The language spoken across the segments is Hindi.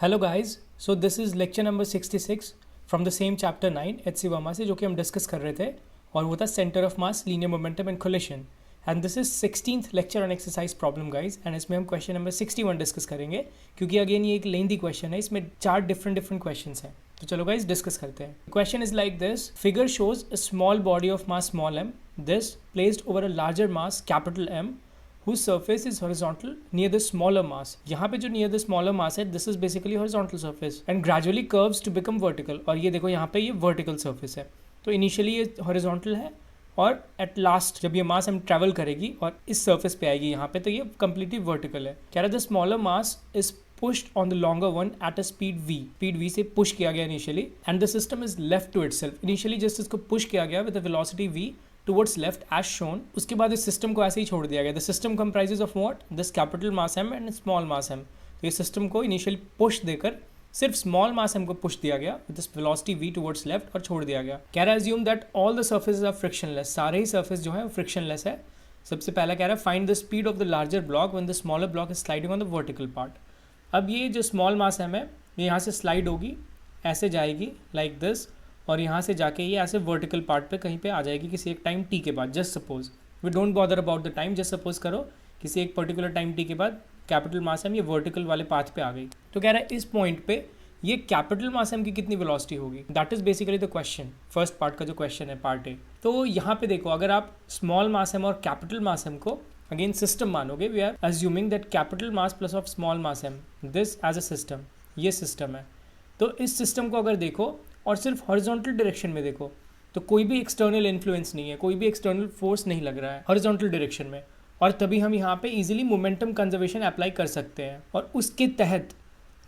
Hello guys, so this is lecture number 66 from the same chapter 9 HC. Verma से, जो कि हम डिस्कस कर रहे थे और वो था centre of mass, linear momentum and collision. And this is 16th lecture on exercise problem guys, and इसमें हम क्वेश्चन नंबर 61 डिस्कस करेंगे क्योंकि अगेन ये एक लेंथी क्वेश्चन है, इसमें 4 डिफरेंट क्वेश्चन हैं। तो चलो गाइस डिस्कस करते हैं। Question is like this, figure shows a small body of mass small m, this placed over a larger mass capital M whose surface is horizontal near the smaller mass। यहाँ पे जो near the smaller mass है, this is basically horizontal surface and gradually curves to become vertical। और ये देखो यहाँ पे ये vertical surface है, तो initially ये horizontal है और at last जब ये mass हम travel करेगी और इस surface पे आएगी यहाँ पे, तो ये completely vertical है। कह रहा है the smaller mass is pushed on the longer one at a speed v। speed v से push किया गया initially and the system is left to itself। initially just इसको push किया गया with a velocity v towards left as shown। उसके बाद इस सिस्टम को ऐसे ही छोड़ दिया गया। The system comprises of what, this capital mass m and small mass m। तो ये सिस्टम को इनिशियल पुश देकर सिर्फ स्मॉल मास m को पुश दिया गया with this velocity v towards left और छोड़ दिया गया। कह रहा है assume that all the surfaces are frictionless. सारे ही सर्फेस जो है वो फ्रिक्शनलेस है। सबसे पहला कह रहा है find the speed of the larger block when the smaller block is sliding on the vertical part. अब ये जो स्मॉल मास m है ये यहाँ से स्लाइड होगी, ऐसे जाएगी लाइक दिस, और यहाँ से जाके ये ऐसे वर्टिकल पार्ट पे कहीं पे आ जाएगी किसी एक टाइम टी के बाद। Just suppose, we don't bother about the time, just suppose करो किसी एक पर्टिकुलर टाइम टी के बाद कैपिटल मास m ये वर्टिकल वाले पाथ पे आ गई। तो कह रहा है इस पॉइंट पे ये कैपिटल मास m की कितनी वेलोसिटी होगी। That is basically the question, first part का जो क्वेश्चन है, पार्ट ए। तो यहाँ पे देखो, अगर आप स्मॉल मास m और कैपिटल मास m को अगेन सिस्टम मानोगे, we are assuming that capital mass plus of small mass m, this as a system, ये सिस्टम है। तो इस सिस्टम को अगर देखो और सिर्फ हॉरिजॉन्टल डायरेक्शन में देखो, तो कोई भी एक्सटर्नल इन्फ्लुएंस नहीं है, कोई भी एक्सटर्नल फोर्स नहीं लग रहा है हॉरिजॉन्टल डायरेक्शन में, और तभी हम यहाँ पे इजीली मोमेंटम कंजर्वेशन अप्लाई कर सकते हैं। और उसके तहत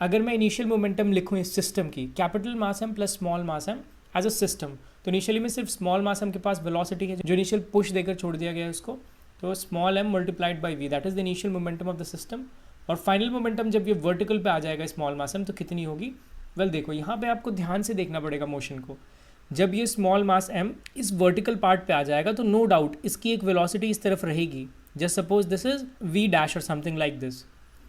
अगर मैं इनिशियल मोमेंटम लिखूँ इस सिस्टम की, capital mass m plus small mass m as a system, तो इनिशियली में सिर्फ स्मॉल मास m के पास वेलोसिटी है जो इनिशियल पुश देकर छोड़ दिया गया है उसको, तो small m multiplied by v, that is the initial momentum of the system. और फाइनल मोमेंटम जब ये वर्टिकल पे आ जाएगा स्मॉल मास m, तो कितनी होगी। वेल देखो, यहाँ पे आपको ध्यान से देखना पड़ेगा मोशन को। जब ये स्मॉल मास m इस वर्टिकल पार्ट पे आ जाएगा, तो नो डाउट इसकी एक वेलोसिटी इस तरफ रहेगी। Just suppose this is v dash और something like this,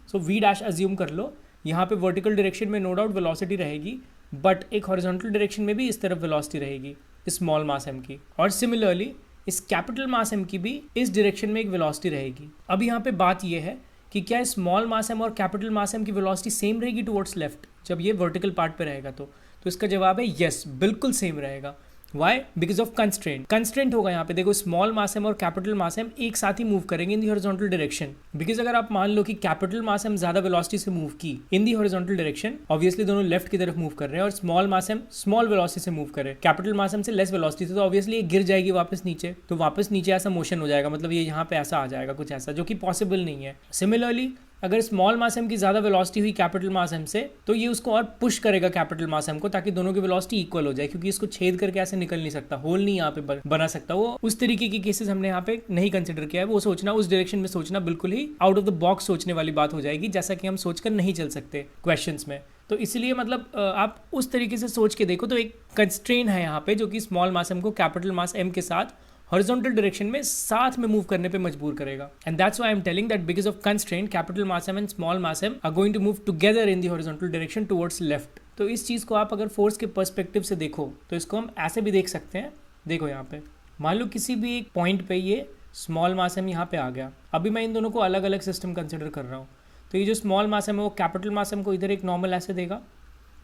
so v dash assume कर लो। यहाँ पे वर्टिकल डायरेक्शन में नो डाउट वेलोसिटी रहेगी, बट एक हॉरिजॉन्टल डायरेक्शन में भी इस तरफ वेलोसिटी रहेगी इस स्मॉल मास m की, और सिमिलरली इस कैपिटल मास m की भी इस डायरेक्शन में एक वेलोसिटी रहेगी। अब यहाँ पे बात ये है कि क्या स्मॉल मास m और कैपिटल मास m की वेलोसिटी सेम रहेगी टुवर्ड्स लेफ्ट जब ये वर्टिकल पार्ट पे रहेगा। तो इसका जवाब है यस, बिल्कुल सेम रहेगा। Why? Because of constraint. Constraint होगा यहाँ पे, देखो स्मॉल मास m और कैपिटल मास m एक साथ ही मूव करेंगे in the horizontal direction. Because अगर आप मान लो कि कैपिटल मास m ज्यादा वेलोसिटी से मूव की in the horizontal direction, obviously दोनों लेफ्ट की तरफ मूव कर रहे हैं, और small mass m small velocity से मूव करे, कैपिटल मास m से लेस वेलोसिटी से, तो ऑब्वियसली ये गिर जाएगी वापस नीचे, तो वापस नीचे ऐसा मोशन हो जाएगा, मतलब ये यहाँ पे ऐसा आ जाएगा कुछ ऐसा, जो कि पॉसिबल नहीं है। सिमिलरली अगर स्मॉल मास m की ज़्यादा वेलोसिटी हुई कैपिटल मास m से, तो ये उसको और पुश करेगा कैपिटल मास m को, ताकि दोनों की वेलोसिटी इक्वल हो जाए, क्योंकि इसको छेद करके ऐसे निकल नहीं सकता, होल नहीं यहाँ पे बना सकता। वो उस तरीके की केसेस हमने यहाँ पे नहीं कंसिडर किया है। वो सोचना, उस डायरेक्शन में सोचना बिल्कुल ही आउट ऑफ द बॉक्स सोचने वाली बात हो जाएगी, जैसा कि हम सोचकर नहीं चल सकते क्वेश्चंस में। तो इसलिए मतलब आप उस तरीके से सोच के देखो, तो एक कंस्ट्रेन है यहाँ पे जो कि स्मॉल मास m को कैपिटल मास m के साथ हॉरिजॉन्टल डायरेक्शन में साथ में मूव करने पे मजबूर करेगा। And that's why I am telling that because of constraint capital mass m and small mass m are going to move together in the horizontal direction towards left. तो इस चीज़ को आप अगर फोर्स के पर्सपेक्टिव से देखो, तो इसको हम ऐसे भी देख सकते हैं। देखो यहाँ पे मान लो किसी भी एक पॉइंट पे ये स्मॉल मास m यहाँ पे आ गया। अभी मैं इन दोनों को अलग अलग सिस्टम कंसिडर कर रहा हूँ। तो ये जो स्मॉल मास m है वो कैपिटल मास m को इधर एक नॉर्मल ऐसे देगा,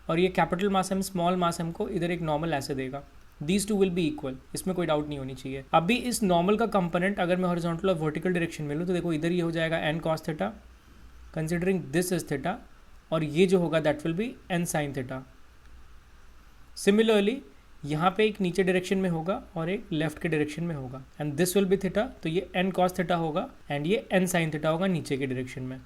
और ये कैपिटल मास m स्मॉल मास m को इधर एक नॉर्मल ऐसे देगा। These two will be equal, इसमें कोई डाउट नहीं होनी चाहिए। अभी इस नॉर्मल का कंपोनेंट अगर मैं हॉरिजॉन्टल और वर्टिकल डायरेक्शन में लूँ, तो देखो इधर ये हो जाएगा n cos theta considering this is theta, और ये जो होगा that will be n sin theta. Similarly यहाँ पे एक नीचे डायरेक्शन में होगा और एक लेफ्ट के डायरेक्शन में होगा, and this will B theta, तो ये n cos थीटा होगा एंड ये n sin थीटा होगा नीचे के डायरेक्शन में।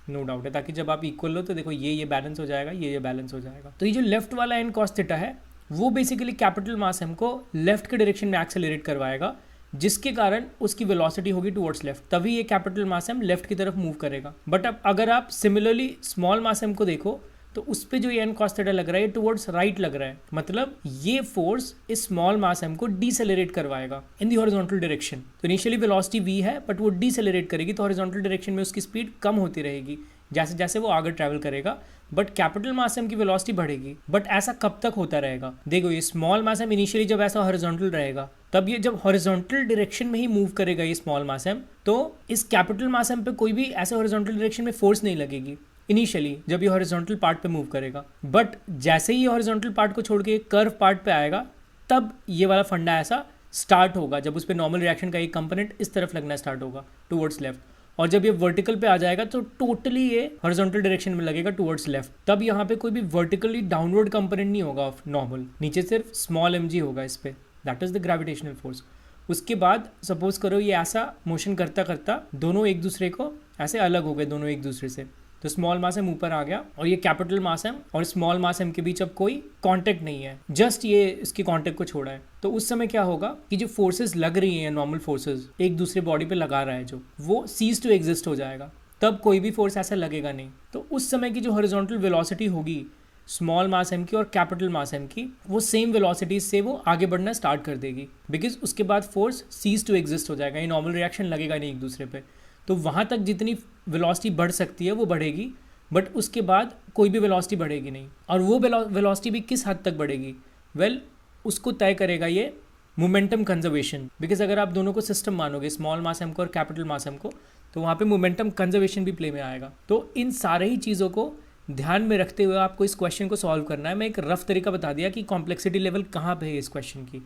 नो डाउट है, ताकि जब आप इक्वल लो तो देखो ये बैलेंस हो जाएगा, ये बैलेंस हो जाएगा। तो ये जो लेफ्ट वाला n cos थीटा है वो बेसिकली कैपिटल मास m को लेफ्ट के डायरेक्शन में एक्सेलरेट करवाएगा, जिसके कारण उसकी वेलोसिटी होगी टुवर्ड्स लेफ्ट, तभी ये कैपिटल मास m लेफ्ट की तरफ मूव करेगा। बट अब अगर आप सिमिलरली स्मॉल मास m को देखो, तो उस पर जो n cos थीटा लग रहा है ये टुवर्ड्स राइट लग रहा है, मतलब ये फोर्स इस स्मॉल मास m को डिसेलरेट करवाएगा इन दी हॉरिजॉन्टल डायरेक्शन। तो इनिशियली वेलोसिटी v है, बट वो डिसेलरेट करेगी, तो हॉरिजॉन्टल डायरेक्शन में उसकी स्पीड कम होती रहेगी जैसे जैसे वो आगे ट्रैवल करेगा। बट कैपिटल मास एम की वेलोसिटी बढ़ेगी। बट ऐसा कब तक होता रहेगा? देखो ये स्मॉल मास एम इनिशियली जब ऐसा हॉरिजॉन्टल रहेगा, तब ये जब हॉरिजॉन्टल डायरेक्शन में ही मूव करेगा ये स्मॉल मास एम, तो इस कैपिटल मास एम पे कोई भी ऐसे हॉरिजॉन्टल डायरेक्शन में फोर्स नहीं लगेगी इनिशियली जब ये हॉरिजॉन्टल पार्ट पे मूव करेगा। बट जैसे ही ये हॉरिजॉन्टल पार्ट को छोड़ के कर्व पार्ट पे आएगा, तब ये वाला फंडा ऐसा स्टार्ट होगा, जब उस पर नॉर्मल रिएक्शन का एक कंपोनेंट इस तरफ लगना स्टार्ट होगा टुवर्ड्स लेफ्ट। और जब ये वर्टिकल पे आ जाएगा तो टोटली ये हॉरिजॉन्टल डायरेक्शन में लगेगा टुवर्ड्स लेफ्ट। तब यहाँ पे कोई भी वर्टिकली डाउनवर्ड कंपोनेंट नहीं होगा ऑफ नॉर्मल, नीचे सिर्फ स्मॉल mg होगा इस पे, that is the gravitational force. उसके बाद सपोज करो ये ऐसा मोशन करता करता दोनों एक दूसरे को ऐसे अलग हो गए दोनों एक दूसरे से, तो स्मॉल मास एम ऊपर आ गया और ये कैपिटल मास एम और स्मॉल मास एम के बीच अब कोई कांटेक्ट नहीं है, जस्ट ये इसके कांटेक्ट को छोड़ा है। तो उस समय क्या होगा कि जो फोर्सेस लग रही हैं, नॉर्मल फोर्सेस एक दूसरे बॉडी पे लगा रहा है जो, वो सीज टू एग्जिस्ट हो जाएगा, तब कोई भी फोर्स ऐसा लगेगा नहीं। तो उस समय की जो हॉरिजॉन्टल वेलोसिटी होगी स्मॉल मास एम की और कैपिटल मास एम की, वो सेम वेलोसिटी से वो आगे बढ़ना स्टार्ट कर देगी, बिकॉज उसके बाद फोर्स सीज टू एग्जिस्ट हो जाएगा, ये नॉर्मल रिएक्शन लगेगा नहीं एक दूसरे पे। तो वहाँ तक जितनी वेलोसिटी बढ़ सकती है वो बढ़ेगी, बट उसके बाद कोई भी वेलोसिटी बढ़ेगी नहीं। और वो वेलोसिटी भी किस हद तक बढ़ेगी? वेल, उसको तय करेगा ये मोमेंटम कंजर्वेशन, बिकॉज अगर आप दोनों को सिस्टम मानोगे, स्मॉल मास एम को और कैपिटल मास एम को, तो वहाँ पे मोमेंटम कंजर्वेशन भी प्ले में आएगा। तो इन सारे ही चीज़ों को ध्यान में रखते हुए आपको इस क्वेश्चन को सॉल्व करना है। मैं एक रफ तरीका बता दिया कि कॉम्प्लेक्सिटी लेवल कहाँ पे है इस क्वेश्चन की,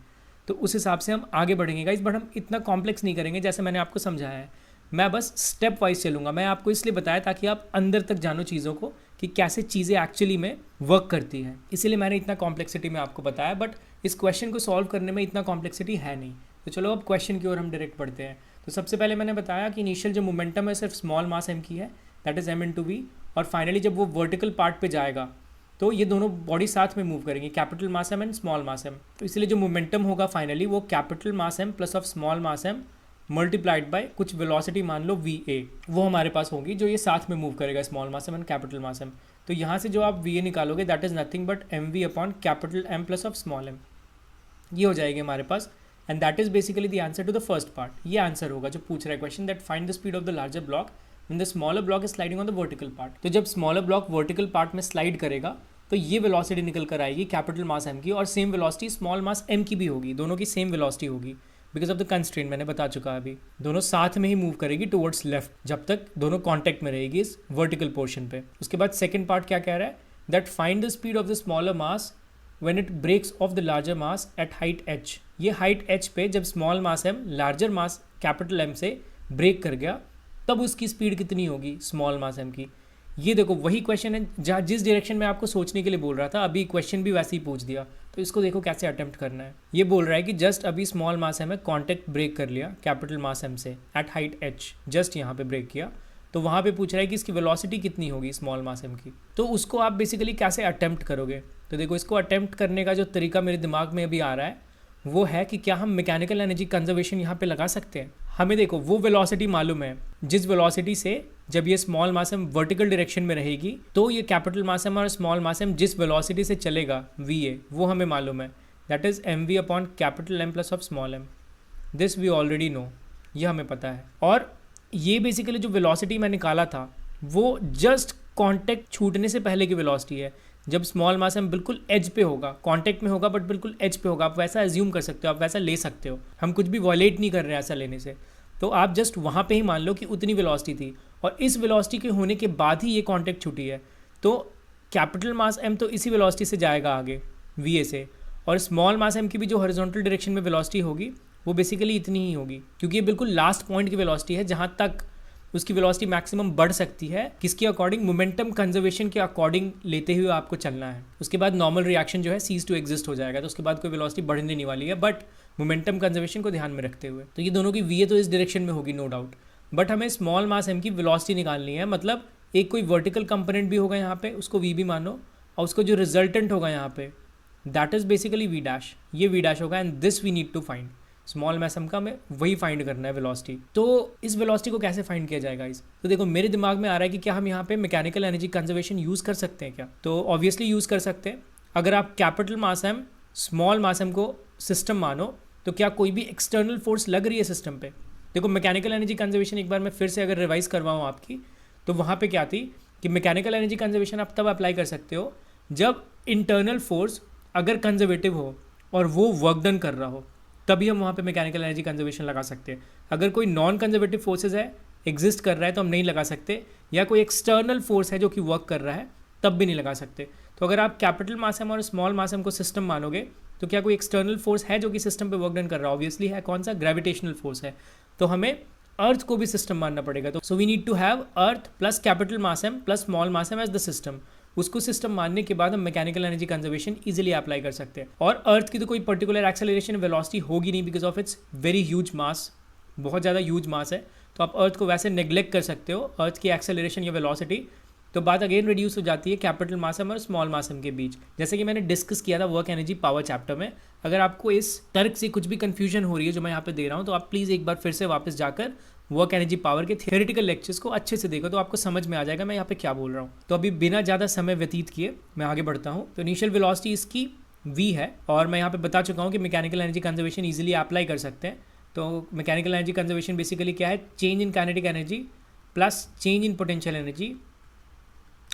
तो उस हिसाब से हम आगे बढ़ेंगे गाइस, बट हम इतना कॉम्प्लेक्स नहीं करेंगे जैसे मैंने आपको समझाया है। मैं बस स्टेप वाइज चलूँगा। मैं आपको इसलिए बताया ताकि आप अंदर तक जानो चीज़ों को कि कैसे चीज़ें एक्चुअली में वर्क करती हैं, इसीलिए मैंने इतना कॉम्प्लेक्सिटी में आपको बताया। बट इस क्वेश्चन को सॉल्व करने में इतना कॉम्प्लेक्सिटी है नहीं। तो चलो अब क्वेश्चन की ओर हम डायरेक्ट बढ़ते हैं। तो सबसे पहले मैंने बताया कि इनिशियल जो मोमेंटम है सिर्फ स्मॉल मास एम की है, दैट इज़ m/v, और फाइनली जब वो वर्टिकल पार्ट पे जाएगा तो ये दोनों बॉडी साथ में मूव करेंगी, capital mass M and small mass M. तो इसलिए जो मोमेंटम होगा फाइनली वो capital mass M plus of small mass M multiplied by कुछ वेलोसिटी मान लो va, वो हमारे पास होगी जो ये साथ में मूव करेगा, small mass M and capital mass M. तो यहाँ से जो आप va निकालोगे that is nothing but mv upon capital m plus of small m, ये हो जाएगी हमारे पास। And that is basically the answer to the first part. ये आंसर होगा जो पूछ रहा है question, that find the speed of the larger block when the smaller block is sliding on the vertical part. तो जब स्मॉलर ब्लॉक वर्टिकल पार्ट में स्लाइड करेगा तो ये वेलोसिटी निकल कर आएगी कैपिटल मास m की, और same velocity small mass m की भी होगी, दोनों की सेम वेलोसिटी होगी बिकॉज ऑफ द कंस्ट्रेंट, मैंने बता चुका है अभी। दोनों साथ में ही मूव करेगी टुवर्ड्स लेफ्ट जब तक दोनों कॉन्टैक्ट में रहेगी इस वर्टिकल पोर्शन पे। उसके बाद सेकंड पार्ट क्या कह रहा है, that find the speed of the smaller mass when it breaks off the larger mass at height h। ये हाइट h पे जब small mass m larger mass capital M से ब्रेक कर गया तब उसकी स्पीड कितनी होगी स्मॉल मास m की। ये देखो वही क्वेश्चन है जहाँ जिस डायरेक्शन में आपको सोचने के लिए बोल रहा था, अभी क्वेश्चन भी वैसे ही पूछ दिया। तो इसको देखो कैसे अटेम्प्ट करना है। ये बोल रहा है कि जस्ट अभी स्मॉल मास m है, कॉन्टैक्ट ब्रेक कर लिया कैपिटल मास m से एट हाइट h, जस्ट यहाँ पे ब्रेक किया, तो वहाँ पे पूछ रहा है कि इसकी वेलोसिटी कितनी होगी स्मॉल मास m की। तो उसको आप बेसिकली कैसे अटेम्प्ट करोगे? तो देखो इसको अटेम्प्ट करने का जो तरीका मेरे दिमाग में अभी आ रहा है वो है कि क्या हम मैकेनिकल एनर्जी कंजर्वेशन यहाँ पे लगा सकते हैं। हमें देखो वो वेलोसिटी मालूम है जिस वेलोसिटी से जब ये small mass M vertical direction में रहेगी तो ये कैपिटल मास एम और स्मॉल मास एम जिस वेलोसिटी से चलेगा va, वो हमें मालूम है, that is mv upon capital m plus of small m। This we already know, ये हमें पता है। और ये बेसिकली जो वेलोसिटी मैं निकाला था वो जस्ट कॉन्टैक्ट छूटने से पहले की वेलोसिटी है, जब स्मॉल मास एम बिल्कुल एज पे होगा, कॉन्टैक्ट में होगा बट बिल्कुल एज पे होगा। आप वैसा एज्यूम कर सकते हो, आप वैसा ले सकते हो, हम कुछ भी वॉयलेट नहीं कर रहे हैं ऐसा लेने से। तो आप जस्ट वहाँ पे ही मान लो कि उतनी वेलोसिटी थी और इस वेलोसिटी के होने के बाद ही ये कॉन्टैक्ट छूटी है, तो कैपिटल मास एम तो इसी वेलोसिटी से जाएगा आगे va से, और स्मॉल मास एम की भी जो हॉरिजॉन्टल डायरेक्शन में वेलोसिटी होगी वो बेसिकली इतनी ही होगी, क्योंकि ये बिल्कुल लास्ट पॉइंट की वेलोसिटी है जहाँ तक उसकी वेलोसिटी मैक्सिमम बढ़ सकती है। किसके अकॉर्डिंग? मोमेंटम कंजर्वेशन के अकॉर्डिंग लेते हुए आपको चलना है। उसके बाद नॉर्मल रिएक्शन जो है सीज टू एग्जिस्ट हो जाएगा, तो उसके बाद कोई वेलोसिटी बढ़ने नहीं वाली है, बट मोमेंटम कंजर्वेशन को ध्यान में रखते हुए। तो ये दोनों की va तो इस डायरेक्शन में होगी नो डाउट, बट हमें स्मॉल मास m की वेलोसिटी निकालनी है। मतलब एक कोई वर्टिकल कंपोनेंट भी होगा यहाँ पे, उसको v भी मानो, और उसको जो रिजल्टेंट होगा यहाँ पे that is basically v dash, ये v डैश होगा, and this we need to find. Small mass m का हमें वही फाइंड करना है वेलोसिटी। तो इस वेलोसिटी को कैसे फाइंड किया जाएगा इस? तो देखो मेरे दिमाग में आ रहा है कि क्या हम यहाँ पे मैकेनिकल एनर्जी कंजर्वेशन यूज़ कर सकते हैं क्या? तो ऑब्वियसली यूज़ कर सकते हैं। अगर आप कैपिटल मास m स्मॉल मास m को सिस्टम मानो तो क्या कोई भी एक्सटर्नल फोर्स लग रही है सिस्टम पे? देखो मैकेनिकल एनर्जी कंजर्वेशन एक बार मैं फिर से अगर रिवाइज करवाऊँ आपकी, तो वहाँ पे क्या थी कि मैकेनिकल एनर्जी कंजर्वेशन आप तब अप्लाई कर सकते हो जब इंटरनल फोर्स अगर कंजर्वेटिव हो और वो वर्क डन कर रहा हो, तभी हम वहाँ पे मैकेनिकल एनर्जी कंजर्वेशन लगा सकते हैं। अगर कोई नॉन कंजर्वेटिव फोर्सेज है, एग्जिस्ट कर रहा है, तो हम नहीं लगा सकते, या कोई एक्सटर्नल फोर्स है जो कि वर्क कर रहा है, तब भी नहीं लगा सकते। तो अगर आप कैपिटल मास एम और स्मॉल मास एम को सिस्टम मानोगे, तो क्या कोई एक्सटर्नल फोर्स है जो कि सिस्टम पे वर्क डन कर रहा है? ऑब्वियसली है। कौन सा? ग्रेविटेशनल फोर्स है। तो हमें अर्थ को भी सिस्टम मानना पड़ेगा। तो so we need to have earth plus capital mass M plus small mass M as the system. उसको सिस्टम मानने के बाद हम mechanical energy conservation easily apply कर सकते हैं। और अर्थ की तो कोई पर्टिकुलर एक्सेलरेशन वेलोसिटी होगी नहीं, because of it's very huge mass, बहुत ज़्यादा ह्यूज मास है। तो आप अर्थ को वैसे नेग्लेक्ट कर सकते हो, अर्थ की एक्सेलरेशन या वेलोसिटी। तो बात अगेन रिड्यूस हो जाती है कैपिटल मास एम और स्मॉल मास एम के बीच, जैसे कि मैंने डिस्कस किया था वर्क एनर्जी पावर चैप्टर में। अगर आपको इस तर्क से कुछ भी कंफ्यूजन हो रही है जो मैं यहाँ पे दे रहा हूँ, तो आप प्लीज़ एक बार फिर से वापस जाकर वर्क एनर्जी पावर के थियोरेटिकल लेक्चर्स को अच्छे से देखो, तो आपको समझ में आ जाएगा मैं यहाँ पे क्या बोल रहा हूँ। तो अभी बिना ज़्यादा समय व्यतीत किए मैं आगे बढ़ता हूँ। तो इनिशियल वेलोसिटी इसकी v है, और मैं यहाँ पे बता चुका हूँ कि mechanical energy conservation easily apply कर सकते हैं। तो मैकेनिकल एनर्जी कंजर्वेशन बेसिकली क्या है? Change in kinetic energy plus change in potential energy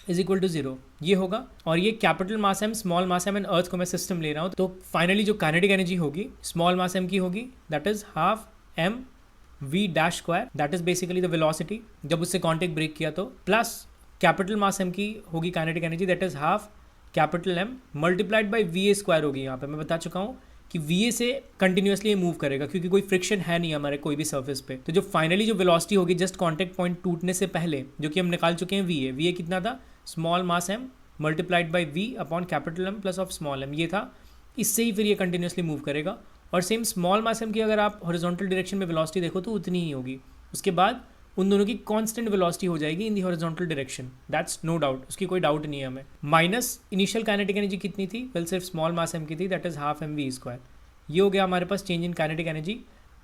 is equal to 0, ये होगा। और ये capital mass M, small mass M and earth को मैं सिस्टम ले रहा हूँ। तो फाइनली जो काइनेटिक एनर्जी होगी स्मॉल मास एम की होगी, that is half M V dash square, that is basically the velocity जब उससे कॉन्टेक्ट ब्रेक किया तो, प्लस कैपिटल मास एम की होगी kinetic energy, that is half capital M multiplied by V A square होगी। यहाँ पे मैं बता चुका हूँ कि वी ए से कंटिन्यूसली मूव करेगा, क्योंकि कोई फ्रिक्शन है नहीं हमारे कोई भी सर्फेस पे। तो जो फाइनली जो वेलोसिटी होगी जस्ट कॉन्टेक्ट पॉइंट टूटने से पहले, जो कि हम निकाल चुके हैं वी ए कितना था? Small mass M multiplied by V upon capital M plus of small M, ये था। इससे ही फिर ये कंटिन्यूसली मूव करेगा। और सेम स्मॉल मास एम की अगर आप हॉरिजॉन्टल डायरेक्शन में वेलोसिटी देखो तो उतनी ही होगी। उसके बाद उन दोनों की कांस्टेंट वेलोसिटी हो जाएगी in the horizontal direction, that's no doubt, उसकी कोई डाउट नहीं है हमें। माइनस इनिशियल काइनेटिक एनर्जी कितनी थी? वेल सिर्फ स्मॉल मास एम की थी, that is half M V square. ये हो गया हमारे पास change in kinetic energy,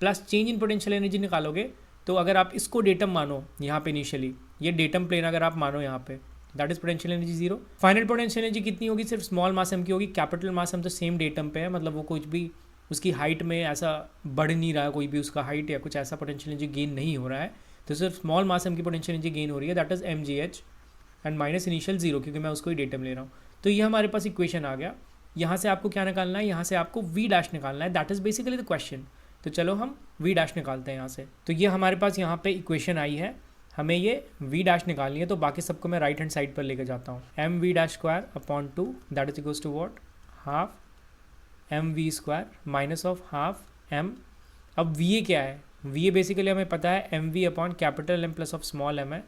plus change in potential energy निकालोगे तो अगर आप इसको डेटम मानो यहाँ पे इनिशियली, ये डेटम प्लेन अगर आप मानो यहाँ पे, that is potential energy 0। Final potential energy कितनी होगी? सिर्फ स्मॉल मास एम की होगी। कैपिटल मास एम तो सेम डेटम पे है, मतलब वो कुछ भी उसकी हाइट में ऐसा बढ़ नहीं रहा है, कोई भी उसका हाइट या कुछ ऐसा पोटेंशियल एनर्जी गेन नहीं हो रहा है। तो सिर्फ स्मॉल मास एम की पोटेंशियल एनर्जी गेन हो रही है, that is M G H and minus initial 0, क्योंकि मैं उसको ही डेटम ले रहा हूँ। तो ये हमारे पास इक्वेशन आ गया। यहाँ से आपको क्या निकालना है? यहाँ से आपको वी डैश निकालना है, that is basically the question. तो चलो हम वी डैश निकालते हैं यहाँ से। तो ये हमारे पास यहाँ पे इक्वेशन आई है, हमें ये वी डैश निकालनी है। तो बाकी सबको मैं राइट हैंड साइड पर लेकर जाता हूँ। M V dash square upon 2 that is equals to what? Half M V square minus of half M. अब वी ए क्या है? वी ए बेसिकली हमें पता है M V upon capital M plus of small M है,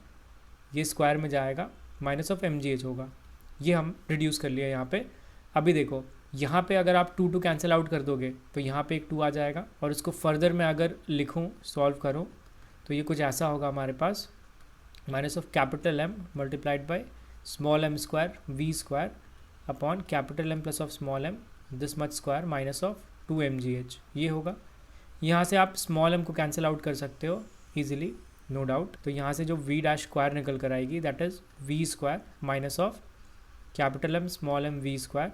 ये स्क्वायर में जाएगा, minus of M G H होगा। ये हम रिड्यूस कर लिया यहाँ पे। अभी देखो यहाँ पे अगर आप 2 कैंसिल आउट कर दोगे तो यहाँ पे एक 2 आ जाएगा, और इसको फर्दर मैं अगर लिखूँ, सॉल्व करूँ, तो ये कुछ ऐसा होगा हमारे पास, minus of capital M multiplied by small M square V square upon capital M plus of small M this much square minus of 2 M G H, ये होगा। यहाँ से आप स्मॉल एम को कैंसिल आउट कर सकते हो ईजिली, नो डाउट। तो यहाँ से जो वी डैश स्क्वायर निकल कर आएगी, that is V square minus of capital M small M V square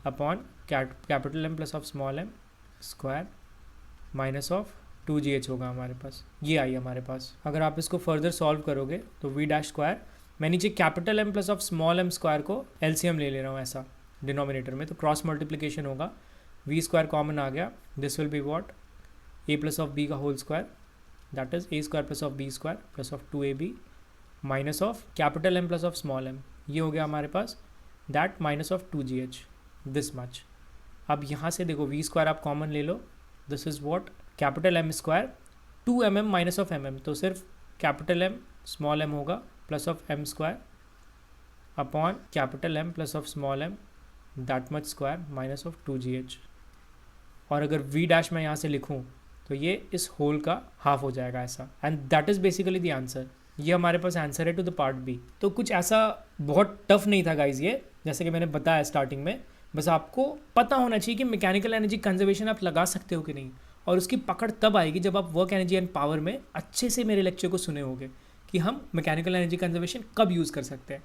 upon capital M plus of small M square minus of 2gh होगा हमारे पास। ये आई हमारे पास। अगर आप इसको फर्दर सॉल्व करोगे तो वी डैश स्क्वायर, मैं नीचे capital M plus of small M square को एलसीएम ले रहा हूँ ऐसा डिनोमिनेटर में, तो क्रॉस मल्टीप्लिकेशन होगा, वी स्क्वायर कॉमन आ गया, this will be what? A plus of B का whole square, that is A square plus of B square plus of 2ab minus of capital M plus of small M, ये हो गया हमारे पास, that minus of 2gh this much. अब यहाँ से देखो वी स्क्वायर आप कॉमन ले लो, this is what? Capital M square 2mm minus of mm, तो सिर्फ कैपिटल एम स्मॉल एम होगा plus of M square upon capital M plus of small M that much square minus of 2gh। और अगर v डैश मैं यहाँ से लिखूँ तो ये इस होल का हाफ हो जाएगा ऐसा, and that is basically the answer. ये हमारे पास आंसर है टू द पार्ट बी। तो कुछ ऐसा बहुत टफ नहीं था गाइज ये, जैसे कि मैंने बताया स्टार्टिंग में, बस आपको पता होना चाहिए कि मैकेनिकल एनर्जी कंजर्वेशन आप लगा सकते हो कि नहीं, और उसकी पकड़ तब आएगी जब आप वर्क एनर्जी एंड पावर में अच्छे से मेरे लेक्चर को सुने होगे कि हम मैकेनिकल एनर्जी कंजर्वेशन कब यूज़ कर सकते हैं।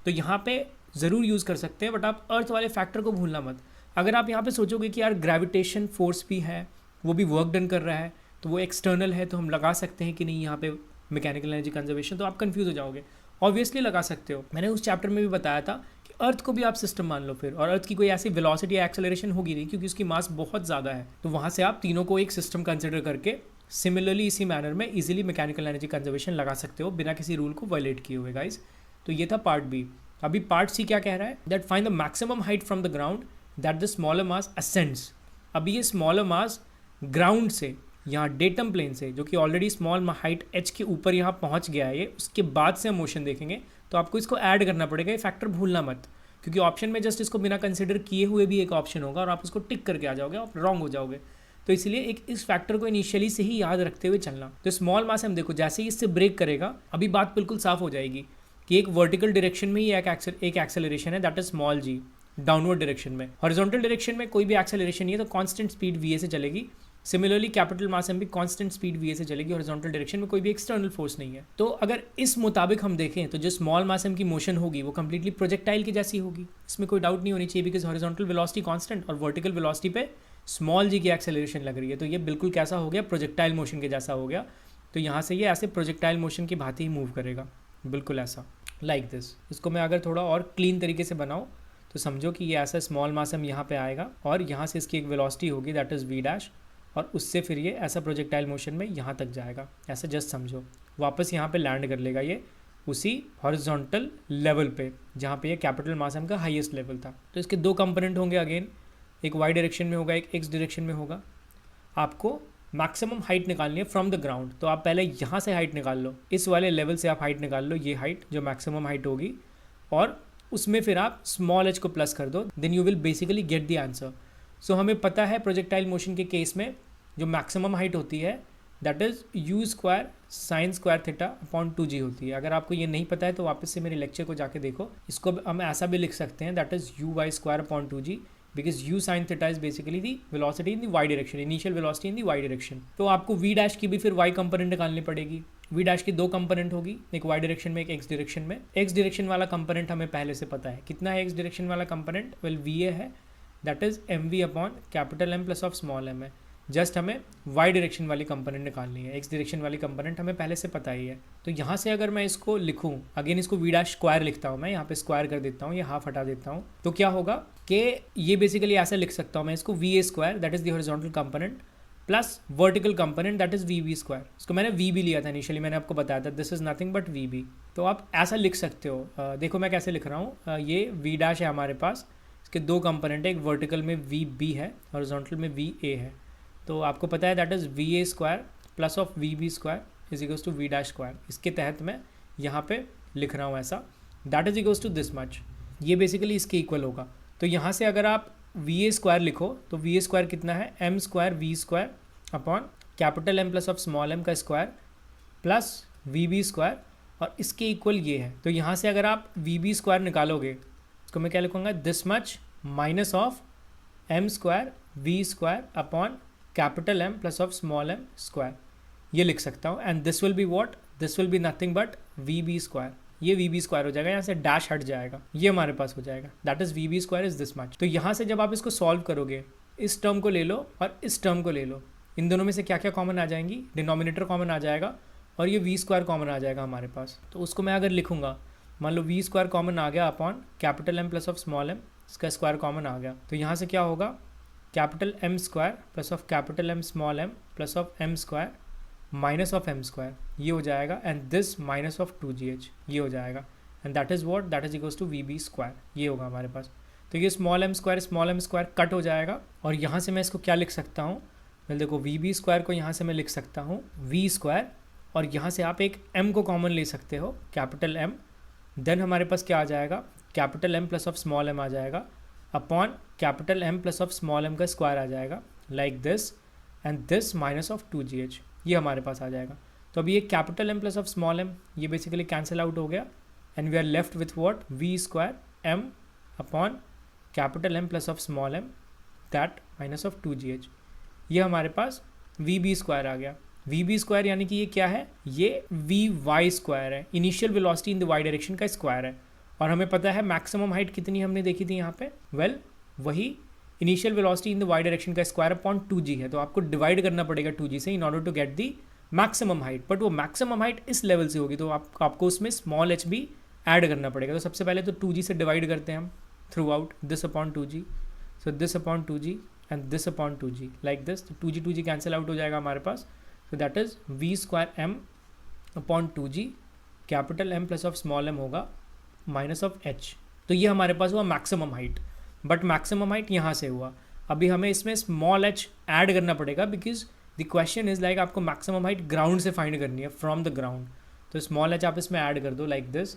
तो यहाँ पे ज़रूर यूज़ कर सकते हैं, बट आप अर्थ वाले फैक्टर को भूलना मत। अगर आप यहाँ पे सोचोगे कि यार ग्रेविटेशन फोर्स भी है, वो भी वर्क डन कर रहा है, तो वो एक्सटर्नल है, तो हम लगा सकते हैं कि नहीं यहाँ पे मैकेनिकल एनर्जी कंजर्वेशन, तो आप कंफ्यूज हो जाओगे। ऑब्वियसली लगा सकते हो, मैंने उस चैप्टर में भी बताया था कि अर्थ को भी आप सिस्टम मान लो फिर, और अर्थ की कोई ऐसी वेलोसिटी या एक्सेलरेशन होगी नहीं क्योंकि उसकी मास बहुत ज़्यादा है, तो वहाँ से आप तीनों को एक सिस्टम कंसिडर करके सिमिलरली इसी मैनर में इजीली मैकेनिकल एनर्जी कंजर्वेशन लगा सकते हो बिना किसी रूल को वायलेट किए हुए गाइस। तो ये था पार्ट बी। अभी पार्ट सी क्या कह रहा है, that find the maximum height from the ground that the smaller mass ascends. अभी ये स्मॉलर मास ग्राउंड से, यहाँ डेटम प्लेन से, जो कि ऑलरेडी स्मॉल हाइट h के ऊपर यहाँ पहुँच गया है ये, उसके बाद से हम मोशन देखेंगे, तो आपको इसको ऐड करना पड़ेगा, ये फैक्टर भूलना मत, क्योंकि ऑप्शन में जस्ट इसको बिना कंसिडर किए हुए भी एक ऑप्शन होगा और आप उसको टिक करके आ जाओगे, आप रॉन्ग हो जाओगे। तो इसलिए एक इस फैक्टर को इनिशियली से ही याद रखते हुए चलना। तो स्मॉल मास हम देखो जैसे ही इससे ब्रेक करेगा, अभी बात बिल्कुल साफ हो जाएगी कि एक वर्टिकल डायरेक्शन में ही एक एक्सेलरेशन है, that is small G, downward direction में। हॉरिजॉन्टल डायरेक्शन में कोई भी एक्सेलरेशन नहीं है, तो कांस्टेंट स्पीड va से चलेगी। सिमिलरली कैपिटल मास में भी कांस्टेंट स्पीड va से चलेगी, हॉरिजॉन्टल डायरेक्शन में कोई भी एक्सटर्नल फोर्स नहीं है। तो अगर इस मुताबिक हम देखें तो जो स्मॉल मास की मोशन होगी वो कंप्लीटली प्रोजेक्टाइल की जैसी होगी, इसमें कोई डाउट नहीं होनी चाहिए, बिकॉज हॉरिजॉन्टल वेलोसिटी कांस्टेंट और वर्टिकल वेलोसिटी पे स्मॉल जी की एक्सेलरेशन लग रही है, तो ये बिल्कुल कैसा हो गया, प्रोजेक्टाइल मोशन के जैसा हो गया। तो यहाँ से ये ऐसे प्रोजेक्टाइल मोशन की भांति ही मूव करेगा, बिल्कुल ऐसा, लाइक दिस। इसको मैं अगर थोड़ा और क्लीन तरीके से बनाऊँ तो समझो कि ये ऐसा स्मॉल मास यहाँ पे आएगा और यहाँ से इसकी एक वेलोसिटी होगी दैट इज़ v डैश, और उससे फिर ये ऐसा प्रोजेक्टाइल मोशन में यहाँ तक जाएगा, ऐसा जस्ट समझो, वापस यहाँ पे लैंड कर लेगा ये उसी हॉरिजॉन्टल लेवल पे जहाँ पे ये कैपिटल मास का हाईएस्ट लेवल था। तो इसके दो कंपोनेंट होंगे अगेन, एक वाई डायरेक्शन में होगा, एक एक्स डायरेक्शन में होगा। आपको मैक्सिमम हाइट निकालनी है फ्रॉम द ग्राउंड, तो आप पहले यहाँ से हाइट निकाल लो, इस वाले लेवल से आप हाइट निकाल लो, ये हाइट जो मैक्सिमम हाइट होगी, और उसमें फिर आप स्मॉल h को प्लस कर दो, then you will basically get the answer. So हमें पता है प्रोजेक्टाइल मोशन के केस में जो मैक्सिमम हाइट होती है that is u square sine square theta upon 2g होती है। अगर आपको ये नहीं पता है तो वापस से मेरे लेक्चर को जाके देखो, इसको हम ऐसा भी लिख सकते हैं that is u y square upon 2g, because u sine theta is basically the velocity in the Y direction, initial velocity in the Y direction. तो आपको v डैश की भी फिर y कंपोनेंट निकालनी पड़ेगी। v डैश की दो कंपोनेंट होगी, एक y डायरेक्शन में, एक x डायरेक्शन में। x डायरेक्शन वाला कंपोनेंट हमें पहले से पता है, कितना है x डायरेक्शन वाला कंपोनेंट, वेल va है, that is mv upon capital M plus of small m है। जस्ट हमें y डायरेक्शन वाली कंपोनेंट निकालनी है, x डायरेक्शन वाली कंपोनेंट हमें पहले से पता ही है। तो यहाँ से अगर मैं इसको लिखूँ, अगेन इसको v डैश स्क्वायर लिखता हूँ मैं, यहाँ पे स्क्वायर कर देता हूँ, ये हाफ हटा देता हूँ, तो क्या होगा कि ये बेसिकली ऐसा लिख सकता हूँ मैं इसको, va square that is the horizontal component plus vertical component that is vb square. इसको मैंने vb लिया था इनिशियली, मैंने आपको बताया था this is nothing but vb। तो आप ऐसा लिख सकते हो, देखो मैं कैसे लिख रहा हूँ, ये v डैश है हमारे पास, इसके दो कंपोनेंट है, एक वर्टिकल में vb है, हॉरिजॉन्टल में va है। तो आपको पता है that is va square plus of vb square is equals to v dash square. इसके तहत मैं यहाँ पे लिख रहा हूँ ऐसा, that is equals to this much, ये बेसिकली इसके इक्वल होगा। तो यहाँ से अगर आप va स्क्वायर लिखो तो va स्क्वायर कितना है, m square v square upon capital M plus of small m का स्क्वायर प्लस vb स्क्वायर, और इसके इक्वल ये है। तो यहाँ से अगर आप vb स्क्वायर निकालोगे, इसको मैं क्या लिखूँगा, this much minus of m square v square upon capital M plus of small m square, ये लिख सकता हूँ। And this will be what, this will be nothing but vb square, ये vb स्क्वायर हो जाएगा, यहाँ से डैश हट जाएगा, ये हमारे पास हो जाएगा, that is vb square is this much. तो यहाँ से जब आप इसको सॉल्व करोगे, इस टर्म को ले लो और इस टर्म को ले लो, इन दोनों में से क्या क्या कॉमन आ जाएंगी, डिनोमिनेटर कॉमन आ जाएगा और ये v स्क्वायर कॉमन आ जाएगा हमारे पास। तो उसको मैं अगर लिखूँगा, मान लो v स्क्वायर कॉमन आ गया upon capital M plus of small m, इसका स्क्वायर कॉमन आ गया, तो यहाँ से क्या होगा, capital M square plus of capital M small m plus of m square minus of m square, ये हो जाएगा, and this minus of 2gh, ये हो जाएगा, and that is what, that is equals to vb square, ये होगा हमारे पास। तो ये स्मॉल m स्क्वायर कट हो जाएगा, और यहाँ से मैं इसको क्या लिख सकता हूँ, वेल देखो vb स्क्वायर को यहाँ से मैं लिख सकता हूँ v स्क्वायर, और यहाँ से आप एक m को कॉमन ले सकते हो, कैपिटल M, देन हमारे पास क्या आ जाएगा, capital M plus of small m आ जाएगा upon capital M plus of small m का स्क्वायर आ जाएगा, like this, and this minus of 2gh, ये हमारे पास आ जाएगा। तो अभी ये capital M plus of small m ये बेसिकली कैंसिल आउट हो गया, and we are left with what, v square m upon capital M plus of small m that minus of 2gh, ये हमारे पास vb स्क्वायर आ गया। vb स्क्वायर यानी कि ये क्या है, ये vy स्क्वायर है, initial velocity in the Y direction का स्क्वायर है, और हमें पता है मैक्सिमम हाइट कितनी हमने देखी थी यहाँ पे, वेल वही initial velocity in the Y direction का स्क्वायर अपॉन 2g है। तो आपको डिवाइड करना पड़ेगा 2g से in order to get the maximum height, but वो मैक्सिमम हाइट इस लेवल से होगी, तो आपको उसमें स्मॉल एच भी ऐड करना पड़ेगा। तो सबसे पहले तो 2g से डिवाइड करते हैं हम throughout, this upon 2g, so this upon 2g and this upon 2g like this. तो 2g कैंसिल आउट हो जाएगा हमारे पास, so that is v square m upon 2g, capital M plus of small m होगा माइनस ऑफ h। तो ये हमारे पास हुआ maximum height, but maximum height यहाँ से हुआ। अभी हमें इसमें स्मॉल h ऐड करना पड़ेगा, because the question is like आपको मैक्सिमम हाइट ग्राउंड से फाइंड करनी है, फ्रॉम द ग्राउंड। तो स्मॉल h आप इसमें ऐड कर दो लाइक दिस,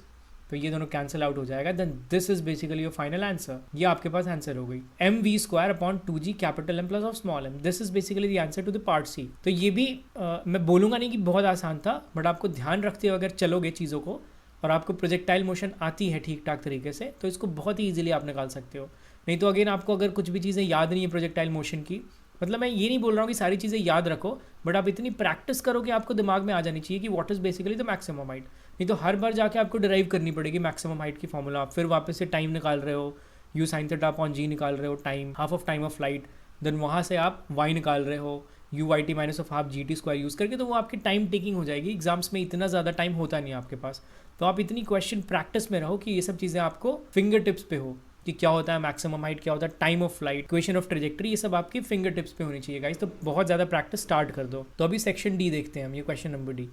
तो ये दोनों कैंसिल आउट हो जाएगा, then this is basically your final answer. ये आपके पास आंसर हो गई, M V square upon 2g capital M plus of small m, this is basically the answer to the part C. तो ये भी मैं बोलूँगा नहीं कि बहुत आसान था, बट आपको ध्यान रखते हुए अगर चलोगे चीज़ों को और आपको प्रोजेक्टाइल मोशन आती है ठीक ठाक तरीके से, तो इसको बहुत ही ईजिली आप निकाल सकते हो। नहीं तो अगेन आपको अगर कुछ भी चीज़ें याद नहीं है प्रोजेक्टाइल मोशन की, मतलब मैं ये नहीं बोल रहा हूँ कि सारी चीज़ें याद रखो, बट आप इतनी प्रैक्टिस करो कि आपको दिमाग में आ जानी चाहिए कि what is basically the maximum height. नहीं तो हर बार जाके आपको डिराइव करनी पड़ेगी मैक्सिमम हाइट की फॉर्मूला, आप फिर वापस से टाइम निकाल रहे हो, U sine theta upon G निकाल रहे हो, time half of time of flight, then वहाँ से आप वाई निकाल रहे हो, U Y T minus of half G T square use करके, तो वो आपकी टाइम टेकिंग हो जाएगी। एग्जाम्स में इतना ज़्यादा टाइम होता नहीं है आपके पास, तो आप इतनी क्वेश्चन प्रैक्टिस में रहो कि ये सब चीज़ें आपको फिंगर टिप्स पे हो कि क्या होता है मैक्सिमम हाइट, क्या होता है time of flight, equation of trajectory, ये सब आपकी फिंगर टिप्स पे होनी चाहिए गाइस। तो बहुत ज़्यादा प्रैक्टिस स्टार्ट कर दो। तो अभी सेक्शन डी देखते हैं हम, ये क्वेश्चन नंबर डी।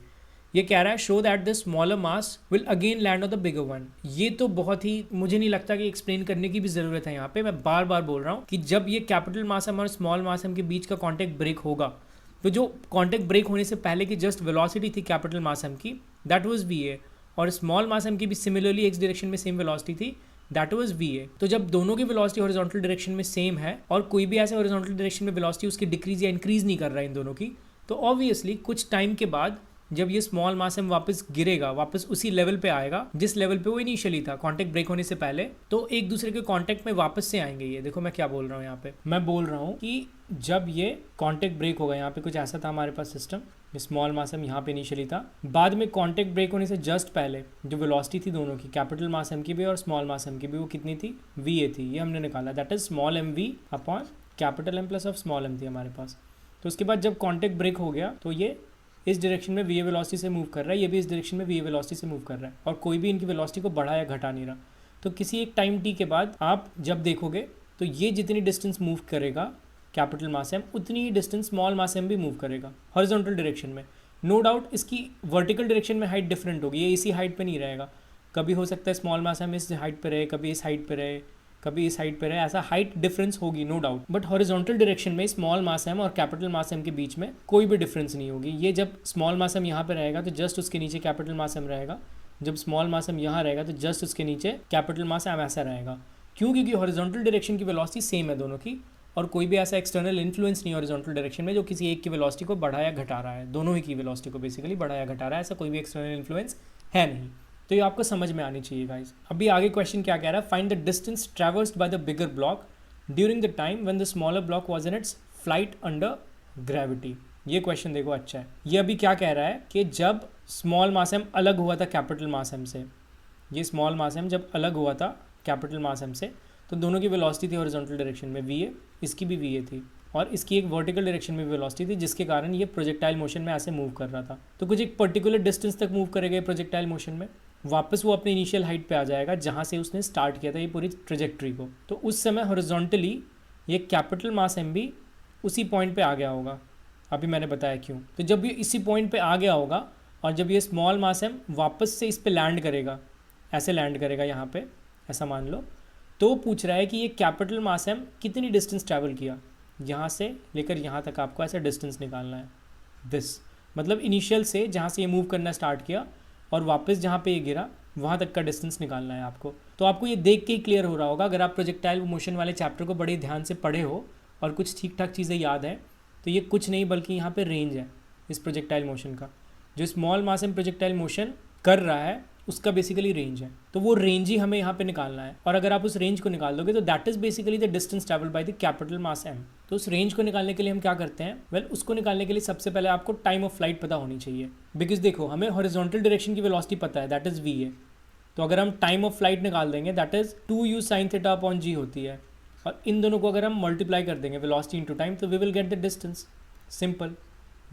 ये कह रहा है show that the smaller mass will again land on the bigger one. ये तो बहुत ही, मुझे नहीं लगता कि एक्सप्लेन करने की भी ज़रूरत है यहाँ पे, मैं बार बार बोल रहा हूँ कि जब ये कैपिटल मास एम और स्मॉल मास एम के बीच का कॉन्टैक्ट ब्रेक होगा, तो जो कॉन्टैक्ट ब्रेक होने से पहले की जस्ट वेलोसिटी थी कैपिटल मास एम की, दैट वाज वी ए, और स्मॉल मास एम की भी सिमिलरली एक्स डायरेक्शन में सेम वेलोसिटी थी, दैट वाज वी ए। तो जब दोनों की वेलोसिटी हॉरिजॉन्टल डायरेक्शन में सेम है और कोई भी ऐसे हॉरिजॉन्टल डायरेक्शन में वेलोसिटी उसकी डिक्रीज या इंक्रीज नहीं कर रहा है इन दोनों की, तो ऑब्वियसली कुछ टाइम के बाद जब ये स्मॉल मास एम वापस गिरेगा, वापस उसी लेवल पे आएगा जिस लेवल पे वो इनिशियली था कॉन्टैक्ट ब्रेक होने से पहले, तो एक दूसरे के कॉन्टैक्ट में वापस से आएंगे। ये देखो मैं क्या बोल रहा हूँ यहाँ पे, मैं बोल रहा हूँ कि जब ये कॉन्टैक्ट ब्रेक होगा, यहाँ पे कुछ ऐसा था हमारे पास सिस्टम, स्मॉल मास एम यहाँ पे इनिशियली था, बाद में कॉन्टैक्ट ब्रेक होने से जस्ट पहले जो वेलोसिटी थी दोनों की, कैपिटल मास एम की भी और स्मॉल मास एम की भी, वो कितनी थी, वी ए थी। ये हमने निकाला, that is small M V upon capital M plus of small M थी हमारे पास। तो उसके बाद जब कॉन्टैक्ट ब्रेक हो गया तो ये इस डायरेक्शन में वी ए वेलोसिटी से मूव कर रहा है, ये भी इस डायरेक्शन में वी ए वेलोसिटी से मूव कर रहा है, और कोई भी इनकी वेलोसिटी को बढ़ा या घटा नहीं रहा। तो किसी एक टाइम टी के बाद आप जब देखोगे तो ये जितनी डिस्टेंस मूव करेगा कैपिटल मास एम, उतनी ही डिस्टेंस स्मॉल मास एम भी मूव करेगा हॉरिजॉन्टल डायरेक्शन में। नो डाउट इसकी वर्टिकल डायरेक्शन में हाइट डिफरेंट होगी, ये इसी हाइट पे नहीं रहेगा, कभी हो सकता है स्मॉल मास एम इस हाइट पे रहे, कभी इस हाइट पे रहे, कभी इस हाइट पे रहे, ऐसा हाइट डिफरेंस होगी no doubt, but horizontal direction में स्मॉल मास एम और कैपिटल मास एम के बीच में कोई भी डिफरेंस नहीं होगी। ये जब स्मॉल मास एम यहाँ पे रहेगा तो जस्ट उसके नीचे कैपिटल मास एम रहेगा, जब स्मॉल मास एम यहाँ रहेगा तो जस्ट उसके नीचे कैपिटल मास एम ऐसा रहेगा। क्यों? क्योंकि हॉरिजॉन्टल डायरेक्शन की वेलोसिटी सेम है दोनों की, और कोई भी ऐसा एक्सटर्नल इन्फ्लुएंस नहीं हॉरिजॉन्टल डायरेक्शन में जो किसी एक की वेलोसिटी को बढ़ाया घटा रहा है, दोनों ही की वेलोसिटी को बेसिकली बढ़ाया घटा रहा है, ऐसा कोई भी एक्सटर्नल इन्फ्लुएंस है नहीं। तो ये आपको समझ में आनी चाहिए गाइस। अभी आगे क्वेश्चन क्या कह रहा है, find the distance traversed by the bigger block during the time when the smaller block was in its flight under gravity. ये क्वेश्चन देखो अच्छा है। ये अभी क्या कह रहा है कि जब स्मॉल मास एम अलग हुआ था कैपिटल मास एम से, ये स्मॉल मास एम जब अलग हुआ था कैपिटल मास एम से, तो दोनों की वेलोसिटी थी हॉरिजॉन्टल डायरेक्शन में वी ए, इसकी भी वी ए थी, और इसकी एक वर्टिकल डायरेक्शन में वेलोसिटी थी, जिसके कारण ये प्रोजेक्टाइल मोशन में ऐसे मूव कर रहा था। तो कुछ एक पर्टिकुलर डिस्टेंस तक मूव करेगा प्रोजेक्टाइल मोशन में, वापस वो अपने इनिशियल हाइट पे आ जाएगा जहाँ से उसने स्टार्ट किया था ये पूरी ट्रेजेक्ट्री को। तो उस समय हॉरिजॉन्टली ये कैपिटल मास एम भी उसी पॉइंट पे आ गया होगा, अभी मैंने बताया क्यों। तो जब ये इसी पॉइंट पे आ गया होगा और जब ये स्मॉल मास एम वापस से इस पे लैंड करेगा, ऐसे लैंड करेगा यहाँ पे, ऐसा मान लो, तो पूछ रहा है कि ये कैपिटल मास एम कितनी डिस्टेंस ट्रैवल किया, यहाँ से लेकर यहाँ तक आपको ऐसा डिस्टेंस निकालना है। दिस मतलब इनिशियल से जहाँ से ये मूव करना स्टार्ट किया और वापस जहाँ पे ये गिरा वहाँ तक का डिस्टेंस निकालना है आपको। तो आपको ये देख के ही क्लियर हो रहा होगा, अगर आप प्रोजेक्टाइल मोशन वाले चैप्टर को बड़े ध्यान से पढ़े हो और कुछ ठीक ठाक चीज़ें याद हैं, तो ये कुछ नहीं बल्कि यहाँ पे रेंज है इस प्रोजेक्टाइल मोशन का। जो small mass M projectile motion कर रहा है उसका बेसिकली रेंज है, तो वो रेंज ही हमें यहाँ पे निकालना है। और अगर आप उस रेंज को निकाल दोगे तो that is basically the distance travelled by the capital mass M. तो उस रेंज को निकालने के लिए हम क्या करते हैं, वेल उसको निकालने के लिए सबसे पहले आपको टाइम ऑफ फ्लाइट पता होनी चाहिए, बिकॉज देखो हमें हॉरिजॉन्टल डायरेक्शन की वेलोसिटी पता है, दैट इज वी ए। तो अगर हम टाइम ऑफ फ्लाइट निकाल देंगे that is 2u sin theta upon G होती है, और इन दोनों को अगर हम मल्टीप्लाई कर देंगे वेलोसिटी इंटू टाइम, तो we will get the distance. Simple,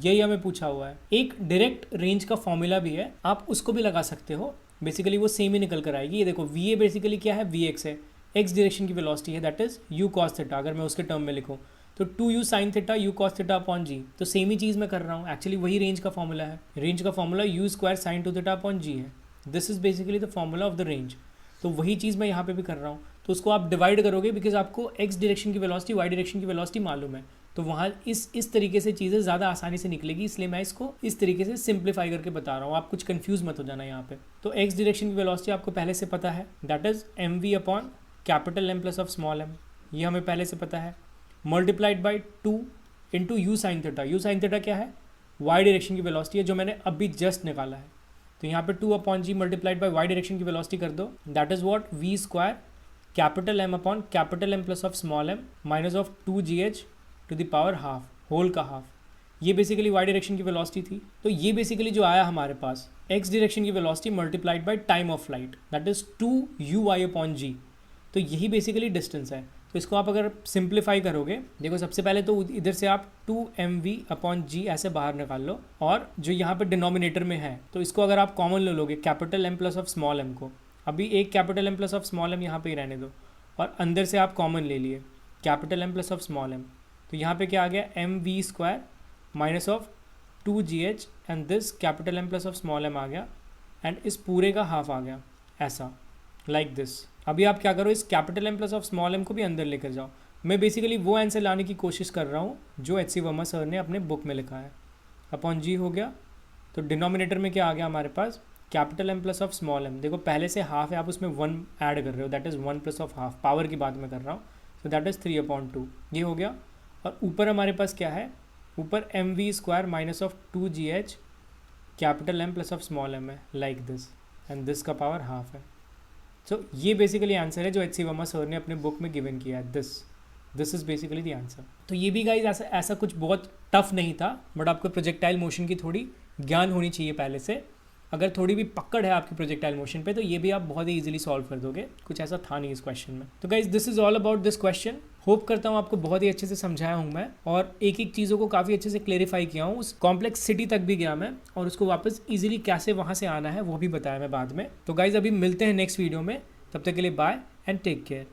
यही हमें पूछा हुआ है। एक डायरेक्ट रेंज का फॉर्मूला भी है, आप उसको भी लगा सकते हो, बेसिकली वो सेम ही निकल कर आएगी। ये देखो वी ए बेसिकली क्या है, वी एक्स है, एक्स डायरेक्शन की वेलोसिटी है, that is U cos theta. अगर मैं उसके टर्म में लिखूँ तो 2u sine theta U cos theta upon G, तो सेम ही चीज़ मैं कर रहा हूँ, एक्चुअली वही रेंज का फॉर्मूला है। रेंज का formula U square sine 2 theta upon G है, this is basically the formula of the range. तो वही चीज़ मैं यहाँ पे भी कर रहा हूँ। तो उसको आप डिवाइड करोगे बिकॉज आपको एक्स डायरेक्शन की वेलोसिटी वाई डायरेक्शन की वेलोसिटी मालूम है, तो वहाँ इस तरीके से चीज़ें ज़्यादा आसानी से निकलेगी, इसलिए मैं इसको इस तरीके से सिंप्लीफाई करके बता रहा हूँ। आप कुछ कंफ्यूज मत हो जाना यहाँ पे। तो एक्स डायरेक्शन की वेलोसिटी आपको पहले से पता है, that is M V upon capital M plus of small M, ये हमें पहले से पता है, multiplied by 2 into U sine theta. U sine theta क्या है, वाई डायरेक्शन की वेलोसिटी है, जो मैंने अभी जस्ट निकाला है। तो यहाँ पे 2 upon G multiplied by Y direction की वेलोसिटी कर दो, that is what V square capital M upon capital M plus of small m minus of 2gh to the power half, whole का हाफ। ये बेसिकली वाई डायरेक्शन की वेलोसिटी थी। तो ये बेसिकली जो आया हमारे पास एक्स डायरेक्शन की velocity multiplied by time of flight, that is 2u upon G. तो यही बेसिकली डिस्टेंस है। तो इसको आप अगर सिंप्लीफाई करोगे, देखो सबसे पहले तो इधर से आप 2mv अपॉन जी ऐसे बाहर निकाल लो, और जो यहाँ पे डिनोमिनेटर में है तो इसको अगर आप कॉमन ले लोगे capital M plus of small M को, अभी एक capital M plus of small M यहाँ पे ही रहने दो, और अंदर से आप कॉमन ले लिए capital M plus of small m, तो यहाँ पे क्या आ गया M V square minus of 2gh and this capital M plus of small m आ गया, एंड इस पूरे का हाफ आ गया ऐसा, लाइक दिस। अभी आप क्या करो, इस capital M plus of small M को भी अंदर लेकर जाओ। मैं बेसिकली वो आंसर लाने की कोशिश कर रहा हूँ जो एच सी वर्मा सर ने अपने बुक में लिखा है। अपॉन जी हो गया, तो डिनोमिनेटर में क्या आ गया हमारे पास, capital M plus of small m. देखो पहले से हाफ है, आप उसमें 1 ऐड कर रहे हो, that is 1 plus of half, power की बात मैं कर रहा हूँ, तो दैट इज़ 3/2, ये हो गया। और ऊपर हमारे पास क्या है, ऊपर M V square minus of 2gh capital M plus of small M है, लाइक दिस, एंड दिस का पावर हाफ है। सो ये बेसिकली आंसर है जो एच सी वर्मा सर ने अपने बुक में गिवन किया है, this is basically the answer. तो ये भी गाइज ऐसा कुछ बहुत टफ नहीं था, बट आपको प्रोजेक्टाइल मोशन की थोड़ी ज्ञान होनी चाहिए पहले से। अगर थोड़ी भी पकड़ है आपकी प्रोजेक्टाइल मोशन पे तो ये भी आप बहुत ही इजीली सॉल्व कर दोगे, कुछ ऐसा था नहीं इस क्वेश्चन में। तो guys this is all about this question. Hope करता हूँ आपको बहुत ही अच्छे से समझाया हूँ मैं, और एक एक चीज़ों को काफ़ी अच्छे से क्लेरिफाई किया हूँ। उस कॉम्प्लेक्सिटी तक भी गया मैं, और उसको वापस इजीली कैसे वहाँ से आना है वो भी बताया मैं बाद में। तो गाइज अभी मिलते हैं नेक्स्ट वीडियो में, तब तक के लिए बाय एंड टेक केयर।